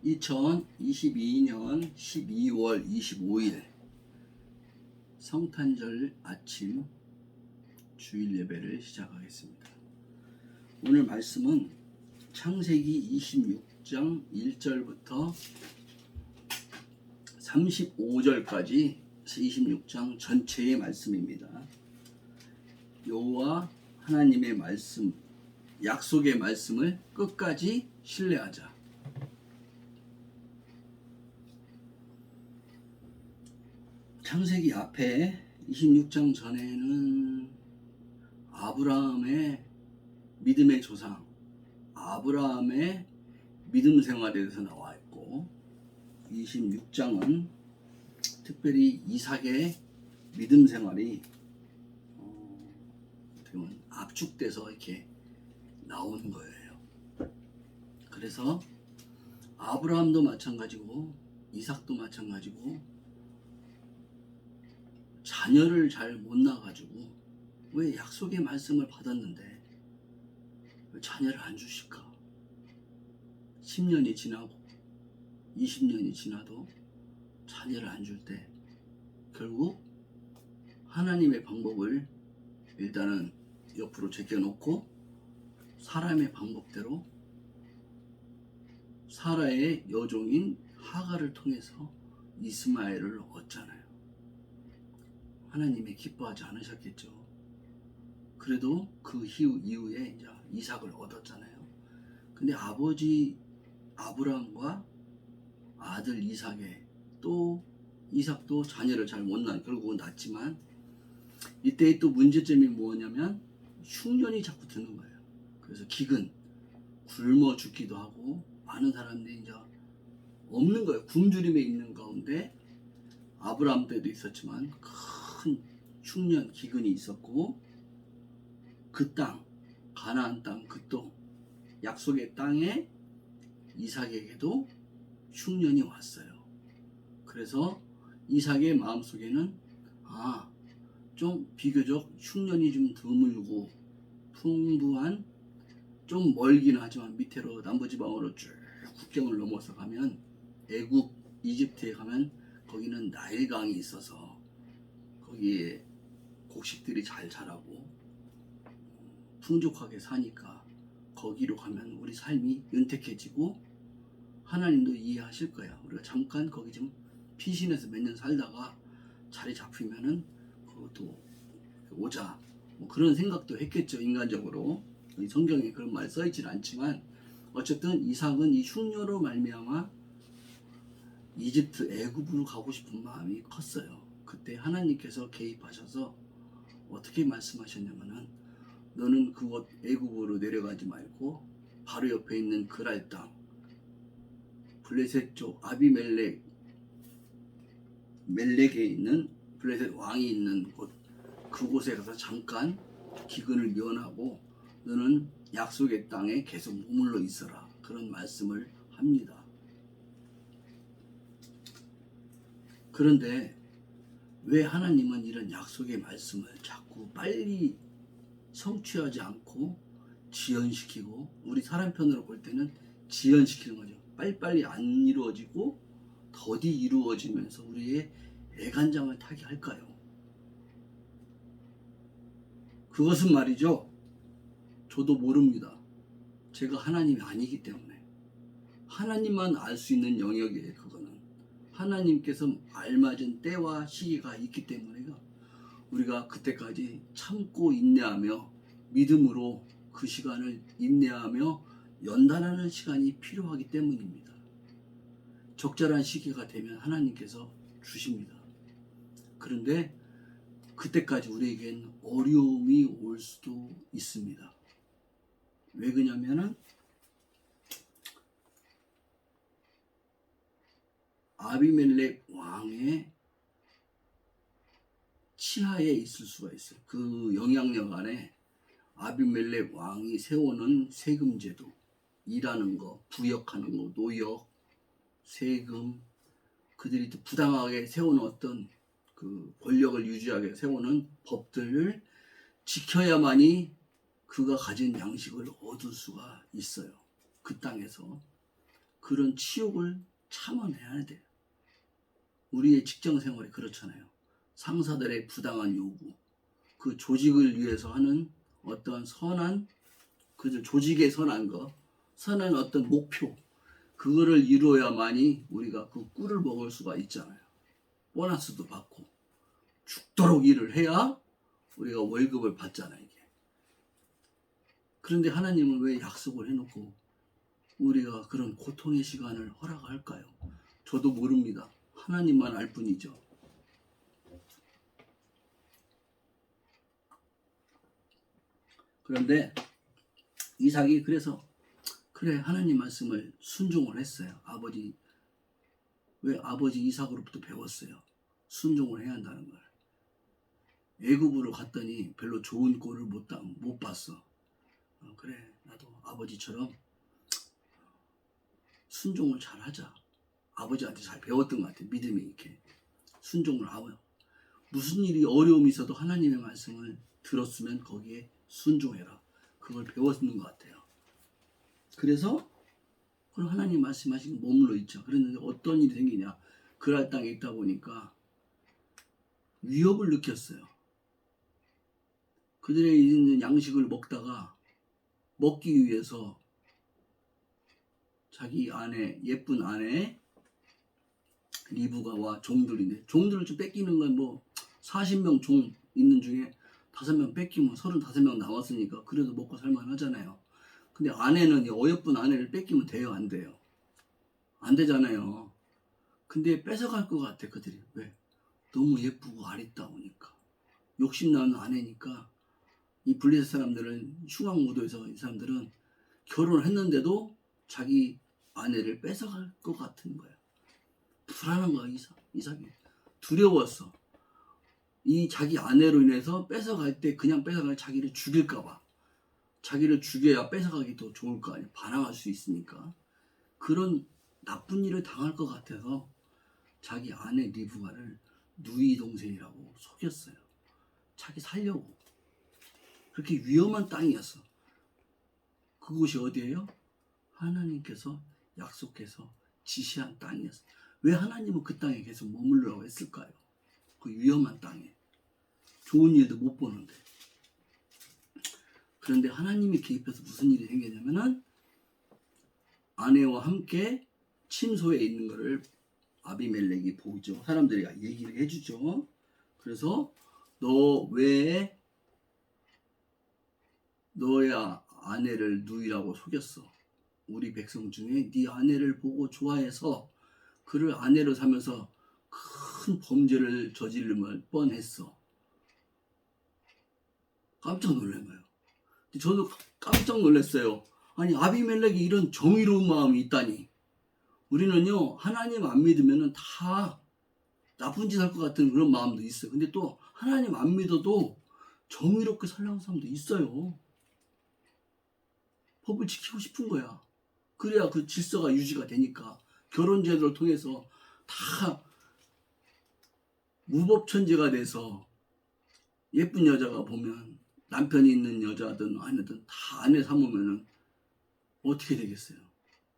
2022년 12월 25일 성탄절 아침 주일 예배를 시작하겠습니다. 오늘 말씀은 창세기 26장 1절부터 35절까지 26장 전체의 말씀입니다. 여호와 하나님의 말씀, 약속의 말씀을 끝까지 신뢰하자. 창세기 앞에 26장 전에는 아브라함의 믿음의 조상, 아브라함의 믿음 생활에 대해서 나와 있고, 26장은 특별히 이삭의 믿음 생활이 압축돼서 이렇게 나오는 거예요. 그래서 아브라함도 마찬가지고 이삭도 마찬가지고 자녀를 잘 못 낳아가지고 왜 약속의 말씀을 받았는데 왜 자녀를 안 주실까? 10년이 지나고 20년이 지나도 자녀를 안 줄 때 결국 하나님의 방법을 일단은 옆으로 제껴놓고 사람의 방법대로 사라의 여종인 하갈을 통해서 이스마엘을 얻잖아요. 하나님이 기뻐하지 않으셨겠죠. 그래도 그 이후에 이제 이삭을 얻었잖아요. 근데 아버지 아브라함과 아들 이삭의 또 이삭도 자녀를 잘 못 낳아 결국은 낳지만 이때 또 문제점이 뭐냐면 흉년이 자꾸 드는 거예요. 그래서 기근, 굶어 죽기도 하고 많은 사람들이 이제 없는 거예요. 굶주림에 있는 가운데 아브라함 때도 있었지만 큰 흉년, 기근이 있었고 그 땅, 가나안 땅, 그 또 약속의 땅에 이삭에게도 흉년이 왔어요. 그래서 이삭의 마음속에는 좀 비교적 흉년이 좀 드물고 풍부한 좀 멀긴 하지만 밑으로 남부지방으로 쭉 국경을 넘어서 가면 애굽, 이집트에 가면 거기는 나일강이 있어서 거기에 곡식들이 잘 자라고 풍족하게 사니까 거기로 가면 우리 삶이 윤택해지고 하나님도 이해하실 거야. 우리가 잠깐 거기 좀 피신해서 몇 년 살다가 자리 잡히면은 그것도 오자 뭐 그런 생각도 했겠죠. 인간적으로 성경에 그런 말 써있진 않지만 어쨌든 이삭은 이 흉년으로 말미암아 이집트 애굽으로 가고 싶은 마음이 컸어요. 그때 하나님께서 개입하셔서 어떻게 말씀하셨냐면은 너는 그곳 애굽으로 내려가지 말고 바로 옆에 있는 그랄 땅 블레셋 쪽 아비멜렉에 있는 블레셋 왕이 있는 곳 그곳에 가서 잠깐 기근을 면하고 너는 약속의 땅에 계속 머물러 있어라. 그런 말씀을 합니다. 그런데 왜 하나님은 이런 약속의 말씀을 자꾸 빨리 성취하지 않고 지연시키고 우리 사람 편으로 볼 때는 지연시키는 거죠. 빨리빨리 안 이루어지고 더디 이루어지면서 우리의 애간장을 타게 할까요? 그것은 말이죠. 저도 모릅니다. 제가 하나님이 아니기 때문에 하나님만 알 수 있는 영역이에요. 그거는 하나님께서 알맞은 때와 시기가 있기 때문에요. 우리가 그때까지 참고 인내하며 믿음으로 그 시간을 인내하며 연단하는 시간이 필요하기 때문입니다. 적절한 시기가 되면 하나님께서 주십니다. 그런데 그때까지 우리에겐 어려움이 올 수도 있습니다. 왜 그러냐면은 아비멜렉 왕의 치하에 있을 수가 있어요. 그 영향력 안에 아비멜렉 왕이 세우는 세금제도, 일하는 거, 부역하는 거, 노역, 세금, 그들이 또 부당하게 세우는 어떤 그 권력을 유지하게 세우는 법들을 지켜야만이 그가 가진 양식을 얻을 수가 있어요. 그 땅에서. 그런 치욕을 참아내야 돼요. 우리의 직장 생활이 그렇잖아요. 상사들의 부당한 요구, 그 조직을 위해서 하는 어떠한 선한, 그 조직의 선한 거, 선한 어떤 목표, 그거를 이루어야만이 우리가 그 꿀을 먹을 수가 있잖아요. 보너스도 받고 죽도록 일을 해야 우리가 월급을 받잖아요. 이게. 그런데 하나님은 왜 약속을 해놓고 우리가 그런 고통의 시간을 허락할까요? 저도 모릅니다. 하나님만 알 뿐이죠. 그런데 이삭이 그래서 그래 하나님 말씀을 순종을 했어요. 왜 아버지 이삭으로부터 배웠어요. 순종을 해야 한다는 걸. 애굽으로 갔더니 별로 좋은 꼴을 못 봤어. 그래 나도 아버지처럼 순종을 잘하자. 아버지한테 잘 배웠던 것 같아. 믿음이 이렇게 순종을 하고 무슨 일이 어려움이 있어도 하나님의 말씀을 들었으면 거기에 순종해라. 그걸 배웠는 것 같아요. 그래서 그럼 하나님 말씀하신 머물러 있죠. 그랬는데 어떤 일이 생기냐. 그랄 땅에 있다 보니까 위협을 느꼈어요. 그들의 있는 양식을 먹다가 먹기 위해서 자기 아내, 예쁜 아내 리브가와 종들인데 종들을 좀 뺏기는 건 뭐 40명 종 있는 중에 5명 뺏기면 35명 남았으니까 그래도 먹고 살만 하잖아요. 근데 아내는 어여쁜 아내를 뺏기면 돼요? 안 돼요? 안 되잖아요. 근데 뺏어갈 것 같아 그들이. 왜? 너무 예쁘고 아리따우니까. 욕심나는 아내니까 이 블레셋 사람들은 흉악무도에서 이 사람들은 결혼을 했는데도 자기 아내를 뺏어갈 것 같은 거야. 불안한 거야 이삭이. 두려웠어. 이 자기 아내로 인해서 뺏어갈 때 그냥 뺏어갈 자기를 죽일까 봐. 자기를 죽여야 뺏어가기 더 좋을 거 아니야. 반항할 수 있으니까. 그런 나쁜 일을 당할 것 같아서 자기 아내 리브가를 누이 동생이라고 속였어요. 자기 살려고. 그렇게 위험한 땅이었어. 그곳이 어디예요? 하나님께서 약속해서 지시한 땅이었어. 왜 하나님은 그 땅에 계속 머물러라고 했을까요? 그 위험한 땅에. 좋은 일도 못 보는데. 그런데 하나님이 개입해서 무슨 일이 생기냐면은 아내와 함께 침소에 있는 것을 아비멜렉이 보죠. 사람들이 얘기를 해주죠. 그래서 너 왜 너의 아내를 누이라고 속였어? 우리 백성 중에 네 아내를 보고 좋아해서 그를 아내로 삼아서 큰 범죄를 저지를 뻔했어. 깜짝 놀란 거예요. 저도 깜짝 놀랐어요. 아니 아비멜렉이 이런 정의로운 마음이 있다니. 우리는요 하나님 안 믿으면 다 나쁜 짓 할 것 같은 그런 마음도 있어요. 근데 또 하나님 안 믿어도 정의롭게 살려는 사람도 있어요. 법을 지키고 싶은 거야. 그래야 그 질서가 유지가 되니까. 결혼 제도를 통해서 다 무법천지가 돼서 예쁜 여자가 보면 남편이 있는 여자든 아니든 다 아내 삼으면은 어떻게 되겠어요?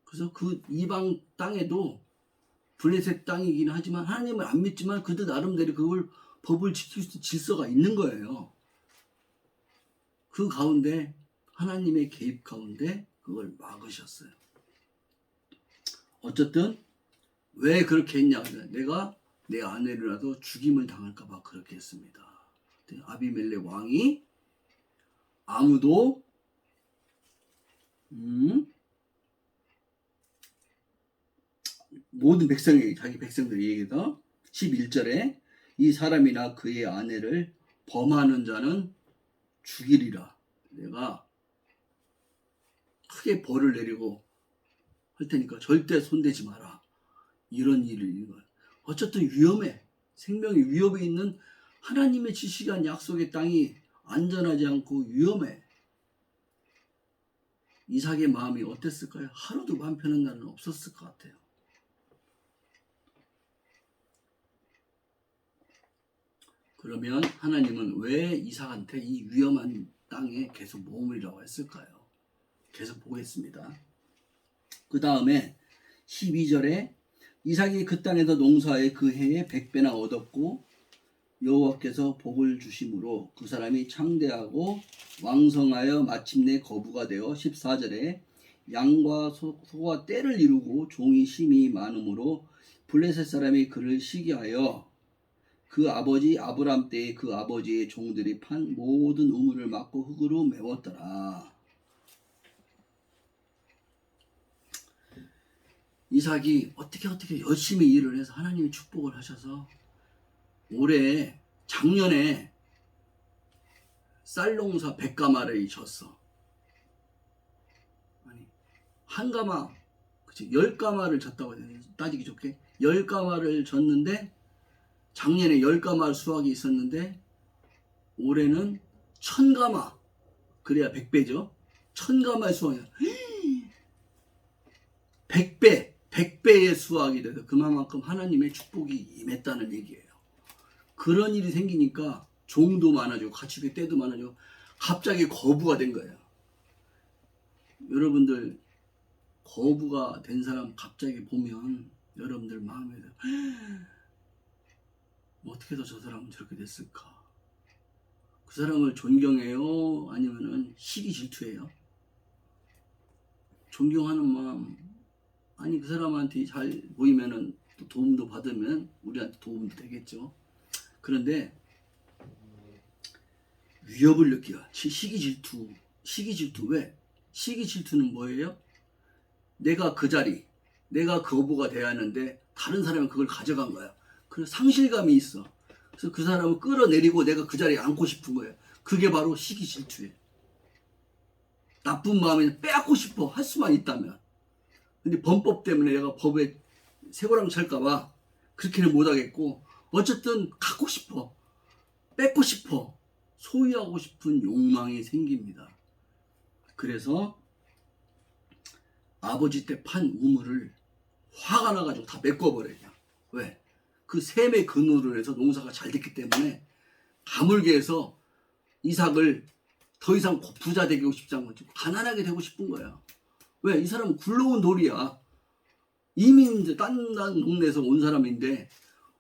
그래서 그 이방 땅에도 블레셋 땅이긴 하지만 하나님을 안 믿지만 그들 나름대로 그걸 법을 지킬 수 있는 질서가 있는 거예요. 그 가운데 하나님의 개입 가운데 그걸 막으셨어요. 어쨌든 왜 그렇게 했냐? 내가 내 아내라도 죽임을 당할까 봐 그렇게 했습니다. 아비멜렉 왕이 아무도 모든 백성에게 자기 백성들에게도 11절에 이 사람이나 그의 아내를 범하는 자는 죽이리라. 내가 크게 벌을 내리고 할 테니까 절대 손대지 마라. 이런 일을 어쨌든 위험해. 생명이 위협에 있는 하나님의 지시한 약속의 땅이 안전하지 않고 위험해. 이삭의 마음이 어땠을까요? 하루도 맘 편한 날은 없었을 것 같아요. 그러면 하나님은 왜 이삭한테 이 위험한 땅에 계속 머무르라고 했을까요? 계속 보겠습니다. 그 다음에 12절에 이삭이 그 땅에서 농사에 그 해에 100배나 얻었고 여호와께서 복을 주심으로 그 사람이 창대하고 왕성하여 마침내 거부가 되어 14절에 양과 소가 떼를 이루고 종이 심히 많으므로 블레셋 사람이 그를 시기하여 그 아버지 아브람 때에 그 아버지의 종들이 판 모든 우물을 막고 흙으로 메웠더라. 이삭이 어떻게 열심히 일을 해서 하나님이 축복을 하셔서 올해 작년에 쌀농사 100가마를 졌어. 아니 한 가마 그치 10가마를 졌다고 해야 되나? 따지기 좋게 10가마를 졌는데 작년에 10가마 수확이 있었는데 올해는 1000가마 그래야 100배죠. 1000가마의 수확이야. 100배의 수확이 돼서 그만큼 하나님의 축복이 임했다는 얘기예요. 그런 일이 생기니까 종도 많아지고 가축의 떼도 많아지고 갑자기 거부가 된 거예요. 여러분들 거부가 된 사람 갑자기 보면 여러분들 마음에 어떻게 해서 저 사람은 저렇게 됐을까? 그 사람을 존경해요? 아니면은 시기 질투해요? 존경하는 마음, 아니 그 사람한테 잘 보이면은 또 도움도 받으면 우리한테 도움도 되겠죠. 그런데 위협을 느껴. 시기 질투 왜? 시기 질투는 뭐예요? 내가 그 자리, 내가 거부가 돼야 하는데 다른 사람이 그걸 가져간 거야. 그래서 상실감이 있어. 그래서 그 사람을 끌어내리고 내가 그 자리에 앉고 싶은 거예요. 그게 바로 시기 질투예요. 나쁜 마음에 빼앗고 싶어 할 수만 있다면. 근데 범법 때문에 내가 법에 쇠고랑 찰까봐 그렇게는 못하겠고 어쨌든 갖고 싶어, 뺏고 싶어, 소유하고 싶은 욕망이 생깁니다. 그래서 아버지 때 판 우물을 화가 나가지고 다 메꿔버려요. 왜? 그 셈의 근원으로 해서 농사가 잘 됐기 때문에 가물게 해서 이삭을 더 이상 부자 되고 싶지 않고 가난하게 되고 싶은 거야. 왜? 이 사람은 굴러온 돌이야. 이미 딴 동네에서 온 사람인데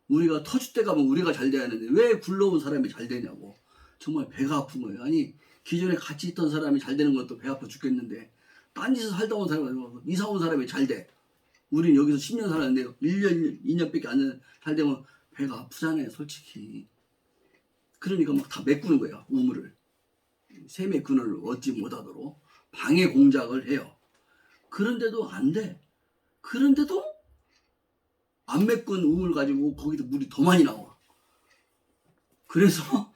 우리가 터줏대 가면 우리가 잘 돼야 하는데 왜 굴러온 사람이 잘 되냐고. 정말 배가 아픈 거예요. 아니 기존에 같이 있던 사람이 잘 되는 것도 배 아파 죽겠는데 딴 데서 살다 온 사람이 이사 온 사람이 잘 돼. 우린 여기서 10년 살았는데 1년, 2년밖에 안 잘 되면 배가 아프잖아요. 솔직히. 그러니까 막 다 메꾸는 거야. 우물을. 셈의 근원을 얻지 못하도록 방해 공작을 해요. 그런데도 안 돼. 그런데도 안 메꾼 우물 가지고 거기서 물이 더 많이 나와. 그래서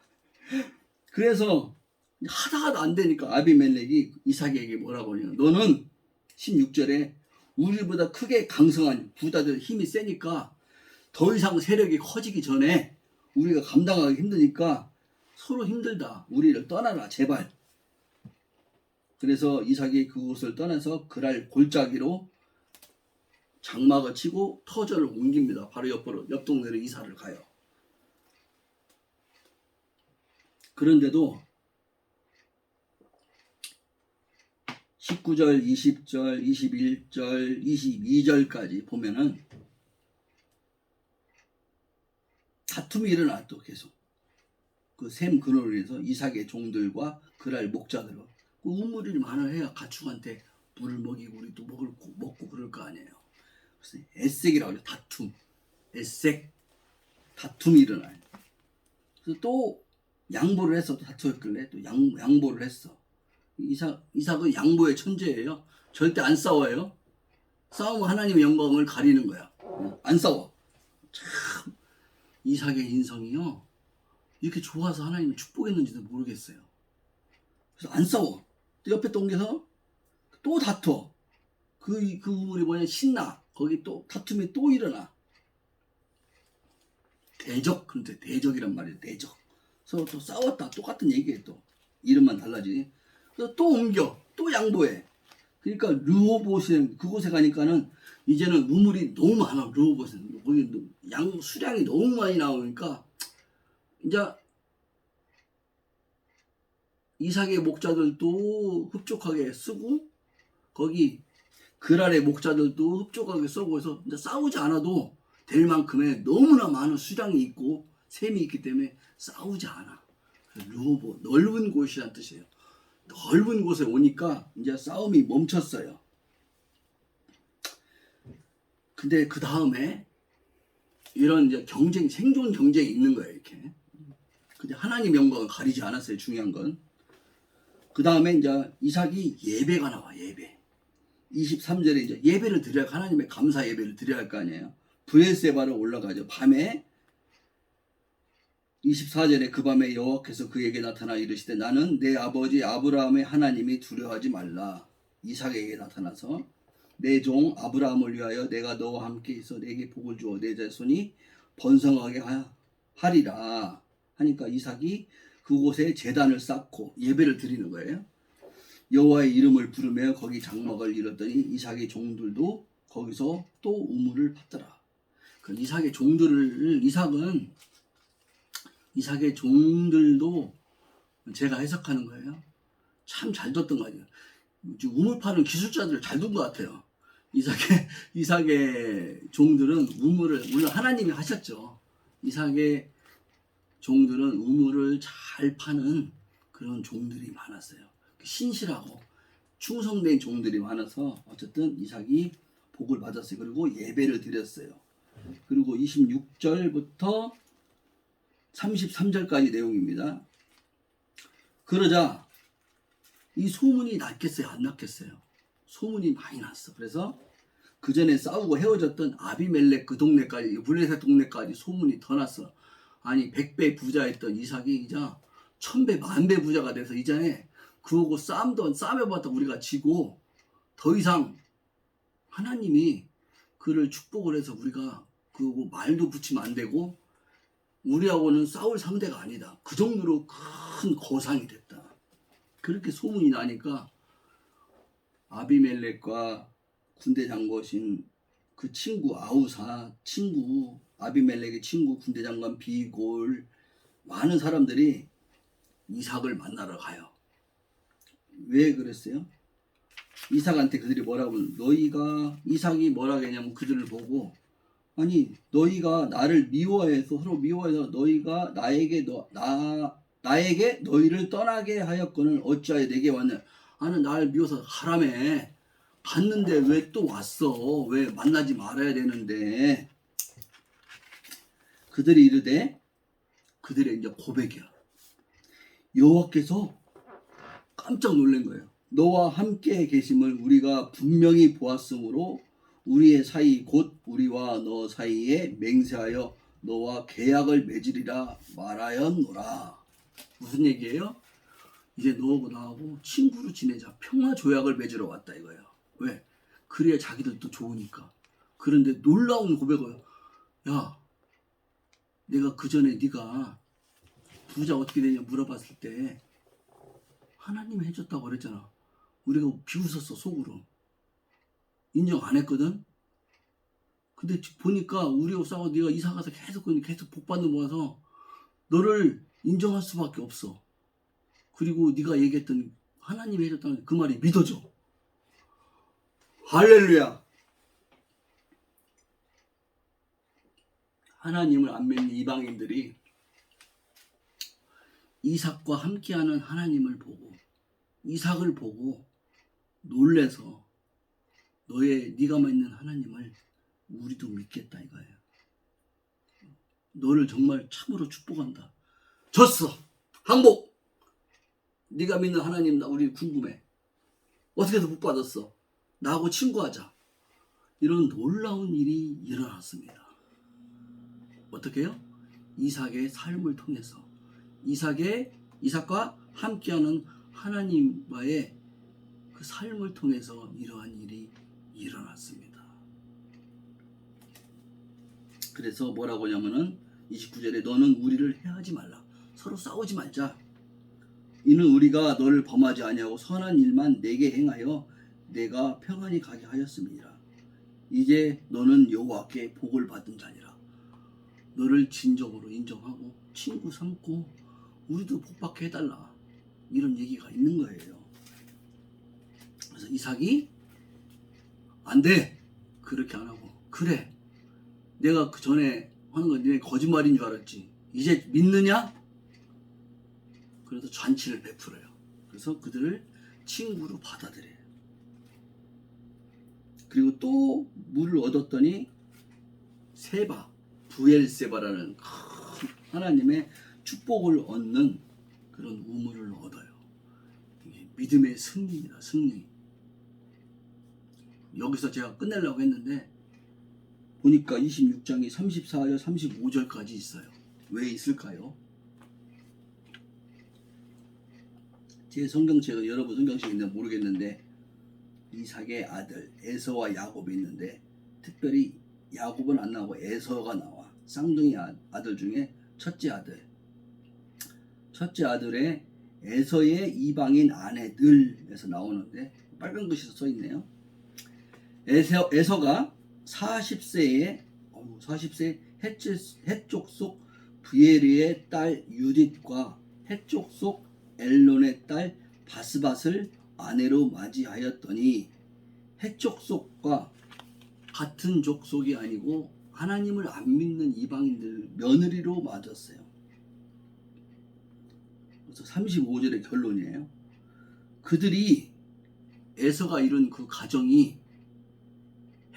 하다가도 안 되니까 아비멜렉이 이삭에게 뭐라고 하냐. 너는 16절에 우리보다 크게 강성한 부자들 힘이 세니까 더 이상 세력이 커지기 전에 우리가 감당하기 힘드니까 서로 힘들다. 우리를 떠나라 제발. 그래서 이삭이 그곳을 떠나서 그랄 골짜기로 장막을 치고 터전을 옮깁니다. 바로 옆 동네로 이사를 가요. 그런데도 19절, 20절, 21절, 22절까지 보면은 다툼이 일어나 또 계속. 그 셈 근원을 해서 이삭의 종들과 그랄 목자들과 그 우물이 많아 해야 가축한테 물을 먹이고 우리 또 먹고 그럴 거 아니에요. 그래서 에색이라고 하죠. 다툼. 에색. 다툼이 일어나요. 그래서 또 양보를 해서 또 다투었길래 또 양보를 했어. 이삭은 양보의 천재예요. 절대 안 싸워요. 싸우면 하나님의 영광을 가리는 거야. 안 싸워. 참 이삭의 인성이요. 이렇게 좋아서 하나님이 축복했는지도 모르겠어요. 그래서 안 싸워. 또 옆에 또 옮겨서 또 다퉈. 그 우물이 뭐냐 신나. 거기 또 다툼이 또 일어나. 대적. 그런데 대적이란 말이에요. 대적. 서로 또 싸웠다. 똑같은 얘기예요. 또 이름만 달라지니. 그래서 또 옮겨. 또 양보해. 그러니까 르호봇은 그곳에 가니까는 이제는 우물이 너무 많아. 르호봇은 거기 양 수량이 너무 많이 나오니까 이제 이삭의 목자들도 흡족하게 쓰고 거기 그랄의 목자들도 흡족하게 쏘고 해서 이제 싸우지 않아도 될 만큼의 너무나 많은 수량이 있고 셈이 있기 때문에 싸우지 않아. 르호보, 넓은 곳이란 뜻이에요. 넓은 곳에 오니까 이제 싸움이 멈췄어요. 근데 그 다음에 이런 이제 경쟁, 생존 경쟁이 있는 거예요, 이렇게. 근데 하나님 영광을 가리지 않았어요, 중요한 건. 그 다음에 이제 이삭이 예배가 나와, 예배. 23절에 이제 예배를 드려야, 하나님의 감사 예배를 드려야 할 거 아니에요. 브엘세바로 올라가죠. 밤에 24절에 그 밤에 여호와께서 그에게 나타나 이르시되 나는 내 아버지 아브라함의 하나님이 두려워하지 말라. 이삭에게 나타나서 내 종 아브라함을 위하여 내가 너와 함께 있어 내게 복을 주어 내 자손이 번성하게 하리라 하니까 이삭이 그곳에 제단을 쌓고 예배를 드리는 거예요. 여호와의 이름을 부르며 거기 장막을 이뤘더니 이삭의 종들도 거기서 또 우물을 팠더라. 그 이삭의 종들도 제가 해석하는 거예요. 참 잘 뒀던 거 같아요. 우물 파는 기술자들 잘 둔 것 같아요. 이삭의 종들은 우물을, 물론 하나님이 하셨죠. 이삭의 종들은 우물을 잘 파는 그런 종들이 많았어요. 신실하고 충성된 종들이 많아서 어쨌든 이삭이 복을 받았어요. 그리고 예배를 드렸어요. 그리고 26절부터 33절까지 내용입니다. 그러자 이 소문이 났겠어요? 안 났겠어요? 소문이 많이 났어. 그래서 그 전에 싸우고 헤어졌던 아비멜렉 그 동네까지, 블레셋 동네까지 소문이 더 났어. 아니 100배 부자였던 이삭이 이제 1000배 만배 부자가 돼서 이전에 그거고 싸움해봤다 우리가 지고 더 이상 하나님이 그를 축복을 해서 우리가 그거고 말도 붙이면 안 되고 우리하고는 싸울 상대가 아니다. 그 정도로 큰 거상이 됐다. 그렇게 소문이 나니까 아비멜렉과 군대 장관인 그 친구 아우사 친구, 아비멜렉의 친구 군대 장관 비골, 많은 사람들이 이삭을 만나러 가요. 왜 그랬어요? 이삭한테 그들이 뭐라고, 이삭이 뭐라고 했냐면 그들을 보고, 아니 너희가 나를 미워해서, 서로 미워해서 너희가 나에게 너희를 떠나게 하였거늘 어찌하여 내게 왔냐. 나는 나를 미워서 가라며. 갔는데 왜 또 왔어? 왜 만나지 말아야 되는데. 그들이 이르되, 그들의 이제 고백이야. 여호와께서 깜짝 놀란 거예요. 너와 함께 계심을 우리가 분명히 보았으므로 우리의 사이 곧 우리와 너 사이에 맹세하여 너와 계약을 맺으리라 말하였노라. 무슨 얘기예요? 이제 너하고 나하고 친구로 지내자. 평화 조약을 맺으러 왔다 이거예요. 왜? 그래야 자기들도 좋으니까. 그런데 놀라운 고백을, 야, 내가 그 전에 네가 부자 어떻게 되냐 물어봤을 때 하나님이 해줬다고 그랬잖아. 우리가 비웃었어 속으로. 인정 안 했거든. 근데 보니까 우리하고 싸워 네가 이사 가서 계속 복 받는 거 봐서 너를 인정할 수밖에 없어. 그리고 네가 얘기했던 하나님이 해줬다는 그 말이 믿어져. 할렐루야. 하나님을 안 믿는 이방인들이 이삭과 함께하는 하나님을 보고, 이삭을 보고 놀래서 네가 믿는 하나님을 우리도 믿겠다 이거예요. 너를 정말 참으로 축복한다. 졌어. 항복. 네가 믿는 하나님 우리 궁금해. 어떻게 해서 복 받았어? 나하고 친구하자. 이런 놀라운 일이 일어났습니다. 어떻게 해요? 이삭의 삶을 통해서, 이삭과 함께하는 하나님과의 그 삶을 통해서 이러한 일이 일어났습니다. 그래서 뭐라고 하냐면은 29절에 너는 우리를 해하지 말라. 서로 싸우지 말자. 이는 우리가 너를 범하지 아니하고 선한 일만 내게 행하여 내가 평안히 가게 하였음이니라. 이제 너는 여호와께 복을 받은 자니라. 너를 진정으로 인정하고 친구 삼고 우리도 복받게 해달라. 이런 얘기가 있는 거예요. 그래서 이삭이 안 돼. 그렇게 안 하고, 그래, 내가 그 전에 하는 건 니네 거짓말인 줄 알았지. 이제 믿느냐? 그래서 잔치를 베풀어요. 그래서 그들을 친구로 받아들여요. 그리고 또 물을 얻었더니 세바, 부엘세바라는 큰 하나님의 축복을 얻는 그런 우물을 얻어요. 이게 믿음의 승리입니다. 승리. 여기서 제가 끝내려고 했는데 보니까 26장이 34절 35절까지 있어요. 왜 있을까요? 제 성경책은 여러분 성경책이 있는지 모르겠는데 이삭의 아들 에서와 야곱이 있는데 특별히 야곱은 안 나오고 에서가 나와. 쌍둥이 아들 중에 첫째 아들의 에서의 이방인 아내들에서 나오는데 빨간 글씨로 써 있네요. 에서가 40세에 헷족 속 브에리의 딸 유딧과 헷족 속 엘론의 딸 바스밧을 아내로 맞이하였더니 헷족 속과 같은 족속이 아니고 하나님을 안 믿는 이방인들 며느리로 맞았어요. 그래서 35절의 결론이에요. 그들이 에서가 이룬 그 가정이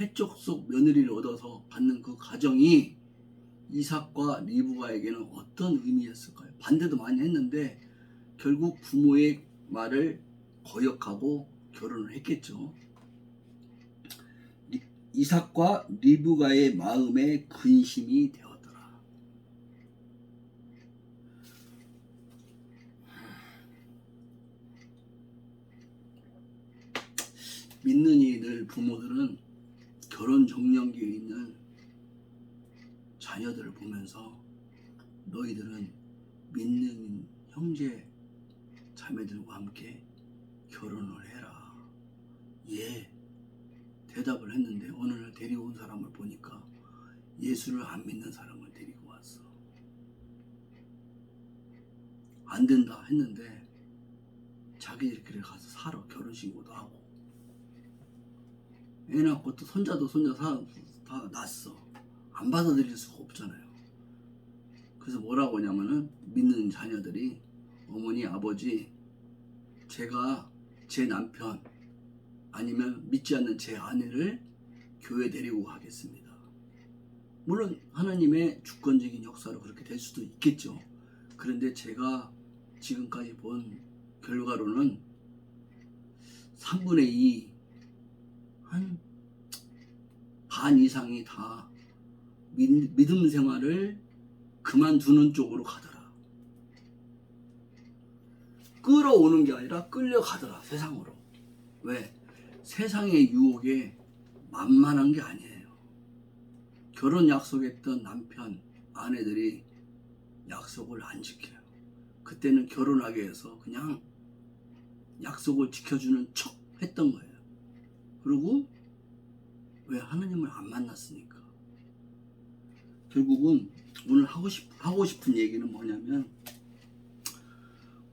헷족 속 며느리를 얻어서 받는 그 가정이 이삭과 리브가에게는 어떤 의미였을까요? 반대도 많이 했는데 결국 부모의 말을 거역하고 결혼을 했겠죠. 이삭과 리브가의 마음에 근심이 되었더라. 믿는 이들 부모들은 결혼 정년기에 있는 자녀들을 보면서 너희들은 믿는 형제 자매들과 함께 결혼을 해라. 예, 대답을 했는데 어느 날 데리고 온 사람을 보니까 예수를 안 믿는 사람을 데리고 왔어. 안 된다 했는데 자기들끼리 가서 살아. 결혼신고도 하고 애 낳고 또 손자 다 낳았어. 안 받아들일 수가 없잖아요. 그래서 뭐라고 하냐면은 믿는 자녀들이 어머니 아버지 제가 제 남편 아니면 믿지 않는 제 아내를 교회 데리고 가겠습니다. 물론 하나님의 주권적인 역사로 그렇게 될 수도 있겠죠. 그런데 제가 지금까지 본 결과로는 3분의 2, 한 반 이상이 다 믿음 생활을 그만두는 쪽으로 가더라. 끌어오는 게 아니라 끌려가더라, 세상으로. 왜? 세상의 유혹에 만만한 게 아니에요. 결혼 약속했던 남편, 아내들이 약속을 안 지켜요. 그때는 결혼하게 해서 그냥 약속을 지켜주는 척 했던 거예요. 그리고 왜? 하나님을 안 만났으니까. 결국은 오늘 하고 싶은 얘기는 뭐냐면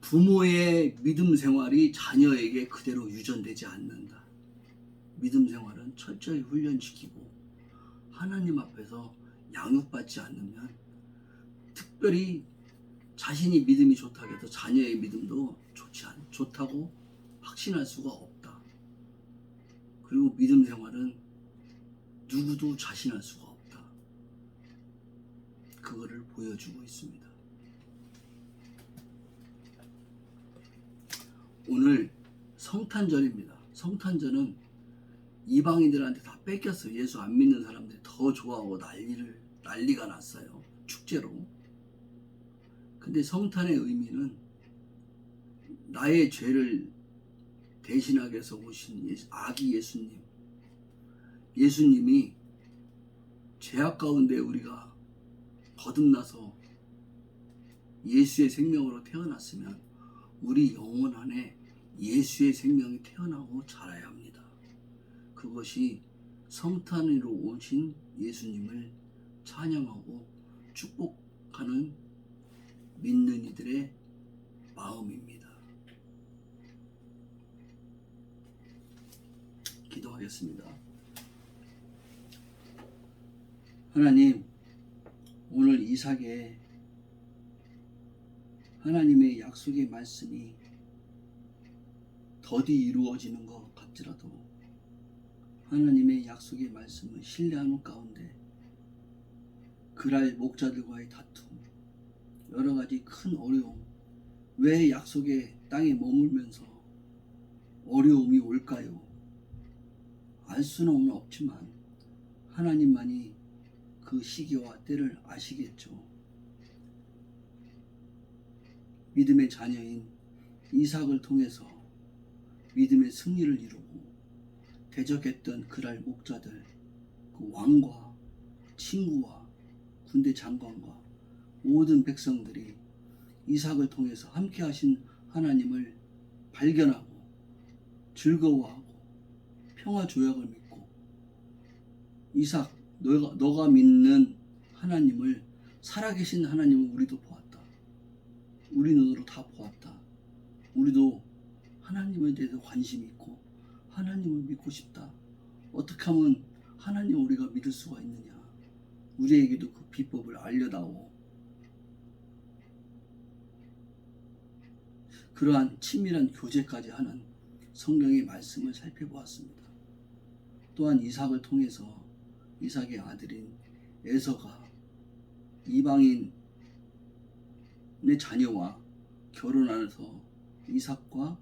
부모의 믿음 생활이 자녀에게 그대로 유전되지 않는다. 믿음 생활은 철저히 훈련시키고 하나님 앞에서 양육받지 않으면 특별히 자신이 믿음이 좋다고 해서 자녀의 믿음도 좋다고 확신할 수가 없다. 그리고 믿음 생활은 누구도 자신할 수가 없다. 그거를 보여주고 있습니다. 오늘 성탄절입니다. 성탄절은 이방인들한테 다 뺏겼어요. 예수 안 믿는 사람들이 더 좋아하고 난리가 났어요. 축제로. 근데 성탄의 의미는 나의 죄를 대신하기 위해서 오신 아기 예수님. 예수님이 죄악 가운데 우리가 거듭나서 예수의 생명으로 태어났으면 우리 영혼 안에 예수의 생명이 태어나고 자라야 합니다. 그것이 성탄으로 오신 예수님을 찬양하고 축복하는 믿는 이들의 마음입니다. 기도하겠습니다. 하나님, 오늘 이삭의 하나님의 약속의 말씀이 더디 이루어지는 것 같지라도 하나님의 약속의 말씀을 신뢰하는 가운데 그랄 목자들과의 다툼, 여러 가지 큰 어려움, 왜 약속의 땅에 머물면서 어려움이 올까요? 알 수는 없지만 하나님만이 그 시기와 때를 아시겠죠. 믿음의 자녀인 이삭을 통해서 믿음의 승리를 이루고 대적했던 그랄 목자들, 그 왕과 친구와 군대 장관과 모든 백성들이 이삭을 통해서 함께 하신 하나님을 발견하고 즐거워하고 평화 조약을 믿고 이삭, 너가 믿는 하나님을, 살아계신 하나님을 우리도 보았다. 우리 눈으로 다 보았다. 우리도 하나님에 대해서 관심이 있고 하나님을 믿고 싶다. 어떻게 하면 하나님을 우리가 믿을 수가 있느냐. 우리에게도 그 비법을 알려다오. 그러한 친밀한 교제까지 하는 성경의 말씀을 살펴보았습니다. 또한 이삭을 통해서 이삭의 아들인 에서가 이방인의 자녀와 결혼하면서 이삭과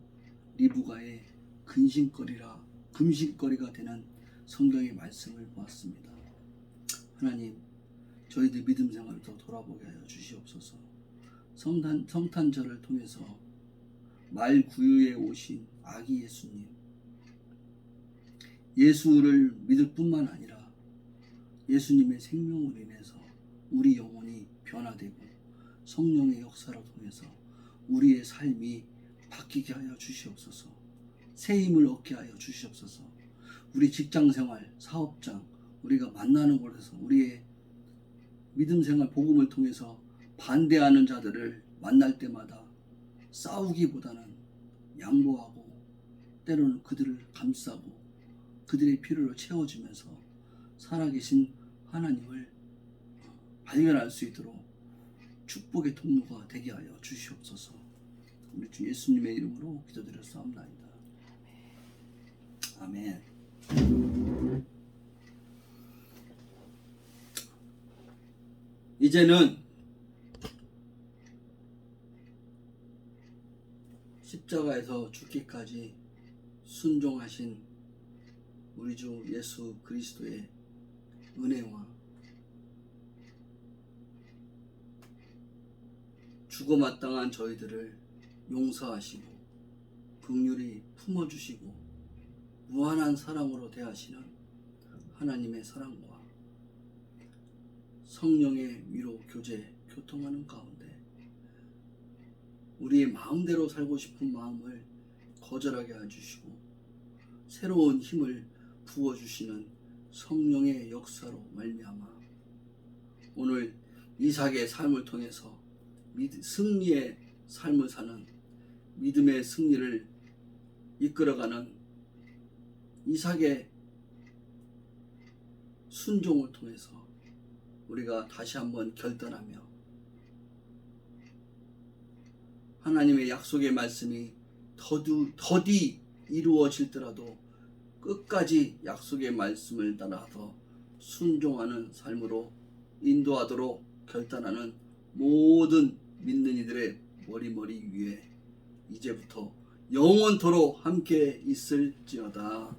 리브가의 금신거리가 되는 성경의 말씀을 보았습니다. 하나님, 저희들 믿음 생활을 더 돌아보게 하여 주시옵소서. 성탄절을 통해서 말 구유에 오신 아기 예수님, 예수를 믿을 뿐만 아니라 예수님의 생명으로 인해서 우리 영혼이 변화되고 성령의 역사를 통해서 우리의 삶이 바뀌게 하여 주시옵소서. 새 힘을 얻게 하여 주시옵소서. 우리 직장생활, 사업장, 우리가 만나는 곳에서 우리의 믿음생활 복음을 통해서 반대하는 자들을 만날 때마다 싸우기보다는 양보하고 때로는 그들을 감싸고 그들의 필요를 채워주면서 살아계신 하나님을 발견할 수 있도록 축복의 통로가 되게 하여 주시옵소서. 우리 주 예수님의 이름으로 기도드렸사옵나이다. 아멘. 이제는 십자가에서 죽기까지 순종하신 우리 주 예수 그리스도의 은혜와 죽어마땅한 저희들을 용서하시고 긍휼히 품어주시고 무한한 사랑으로 대하시는 하나님의 사랑과 성령의 위로 교통하는 가운데 우리의 마음대로 살고 싶은 마음을 거절하게 해주시고 새로운 힘을 부어주시는 성령의 역사로 말미암아 오늘 이삭의 삶을 통해서 승리의 삶을 사는 믿음의 승리를 이끌어가는 이삭의 순종을 통해서 우리가 다시 한번 결단하며 하나님의 약속의 말씀이 더디 이루어질더라도 끝까지 약속의 말씀을 따라서 순종하는 삶으로 인도하도록 결단하는 모든 믿는 이들의 머리 위에 이제부터 영원토록 함께 있을지어다.